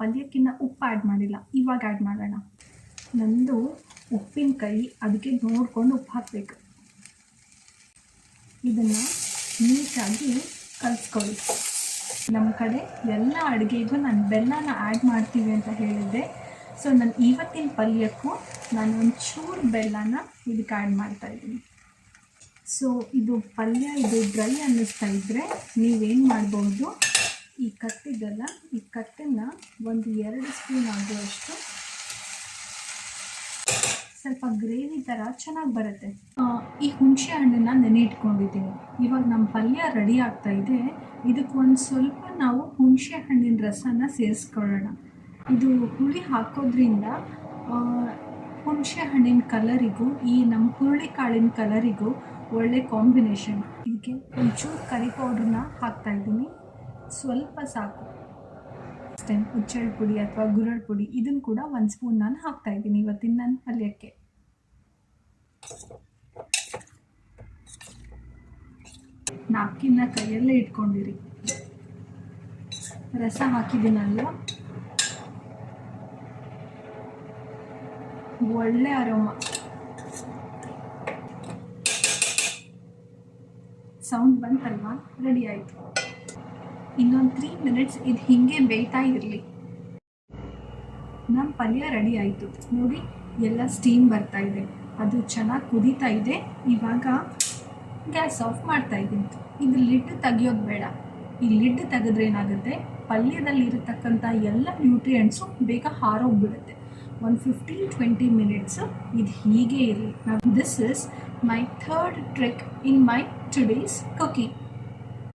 ಪಲ್ಯಕ್ಕಿನ್ನ ಉಪ್ಪು ಆ್ಯಡ್ ಮಾಡಿಲ್ಲ, ಇವಾಗ ಆ್ಯಡ್ ಮಾಡೋಣ. ನಂದು ಉಪ್ಪಿನಕಾಯಿ, ಅದಕ್ಕೆ ನೋಡ್ಕೊಂಡು ಉಪ್ಪು ಹಾಕಬೇಕು. ಇದನ್ನು ನೀಟಾಗಿ ಕಲಿಸ್ಕೊಳ್ಳಿ. ನಮ್ಮ ಕಡೆ ಎಲ್ಲ ಅಡುಗೆಗೂ ನಾನು ಬೆಲ್ಲನ ಆ್ಯಡ್ ಮಾಡ್ತೀವಿ ಅಂತ ಹೇಳಿದ್ದೆ. ಸೊ ನಾನು ಇವತ್ತಿನ ಪಲ್ಯಕ್ಕೂ ನಾನು ಒಂಚೂರು ಬೆಲ್ಲನ ಇದಕ್ಕೆ ಆ್ಯಡ್ ಮಾಡ್ತಾಯಿದ್ದೀನಿ. ಸೊ ಇದು ಪಲ್ಯ ಇದು ಡ್ರೈ ಅನ್ನಿಸ್ತಾ ಇದ್ದರೆ ನೀವೇನು ಮಾಡ್ಬೋದು, ಈ ಕಟ್ಟಿದ್ದಲ್ಲ, ಈ ಕಟ್ಟನ್ನು ಒಂದು 2 ಸ್ಪೂನ್ ಆಗುವಷ್ಟು ಸ್ವಲ್ಪ ಗ್ರೇವಿ ಥರ ಚೆನ್ನಾಗಿ ಬರುತ್ತೆ. ಈ ಹುಣಸೆ ಹಣ್ಣನ್ನು ನೆನೆ ಇಟ್ಕೊಂಡಿದ್ದೀನಿ. ಇವಾಗ ನಮ್ಮ ಪಲ್ಯ ರೆಡಿ ಆಗ್ತಾ ಇದೆ. ಇದಕ್ಕೆ ಒಂದು ಸ್ವಲ್ಪ ನಾವು ಹುಣಸೆ ಹಣ್ಣಿನ ರಸನ ಸೇರಿಸ್ಕೊಳ್ಳೋಣ. ಇದು ಹುಳಿ ಹಾಕೋದ್ರಿಂದ ಹುಣಸೆ ಹಣ್ಣಿನ ಕಲರಿಗೂ ಈ ನಮ್ಮ ಹುರುಳಿ ಕಾಳಿನ ಕಲರಿಗೂ ಒಳ್ಳೆ ಕಾಂಬಿನೇಷನ್. ಇದಕ್ಕೆ ಒಂಚೂರು ಕರಿ ಪೌಡ್ರನ್ನ ಹಾಕ್ತಾಯಿದ್ದೀನಿ, ಸ್ವಲ್ಪ ಸಾಕು. ಅಷ್ಟೇ, ಹುಚ್ಚೆಳ್ಳು ಪುಡಿ ಅಥವಾ ಗುರಳ್ ಪುಡಿ ಇದನ್ನು ಕೂಡ 1 ಸ್ಪೂನ್ ನಾನು ಹಾಕ್ತಾಯಿದ್ದೀನಿ ಇವತ್ತಿನ ನನ್ನ ಪಲ್ಯಕ್ಕೆ. ನಾಪ್ಕಿನ್ನ ಕೈಯಲ್ಲೇ ಇಟ್ಕೊಂಡಿರಿ. ರಸ ಹಾಕಿದ್ದೀನಲ್ಲ, ಒಳ್ಳೆ ಅರೋಮ. ಸೌಂಡ್ ಬಂತಲ್ವಾ, ರೆಡಿ ಆಯಿತು. ಇನ್ನೊಂದು 3 ಮಿನಿಟ್ಸ್ ಇದು ಹೀಗೆ ಬೇಯ್ತಾ ಇರಲಿ. ನಮ್ಮ ಪಲ್ಯ ರೆಡಿ ಆಯಿತು ನೋಡಿ, ಎಲ್ಲ ಸ್ಟೀಮ್ ಬರ್ತಾ ಇದೆ, ಅದು ಚೆನ್ನಾಗಿ ಕುದೀತಾ ಇದೆ. ಇವಾಗ ಗ್ಯಾಸ್ ಆಫ್ ಮಾಡ್ತಾ ಇದ್ದೀನಿ. ಇದು ಲಿಡ್ ತೆಗಿಯೋದು ಬೇಡ. ಈ ಲಿಡ್ ತೆಗೆದ್ರೆ ಏನಾಗುತ್ತೆ, ಪಲ್ಯದಲ್ಲಿರತಕ್ಕಂಥ ಎಲ್ಲ ನ್ಯೂಟ್ರಿಯೆಂಟ್ಸು ಬೇಗ ಹಾರೋಗ್ಬಿಡುತ್ತೆ. ಒಂದು 15-20 ಮಿನಿಟ್ಸು ಇದು ಹೀಗೆ ಇರಲಿ. This is my third trick in my today's cooking.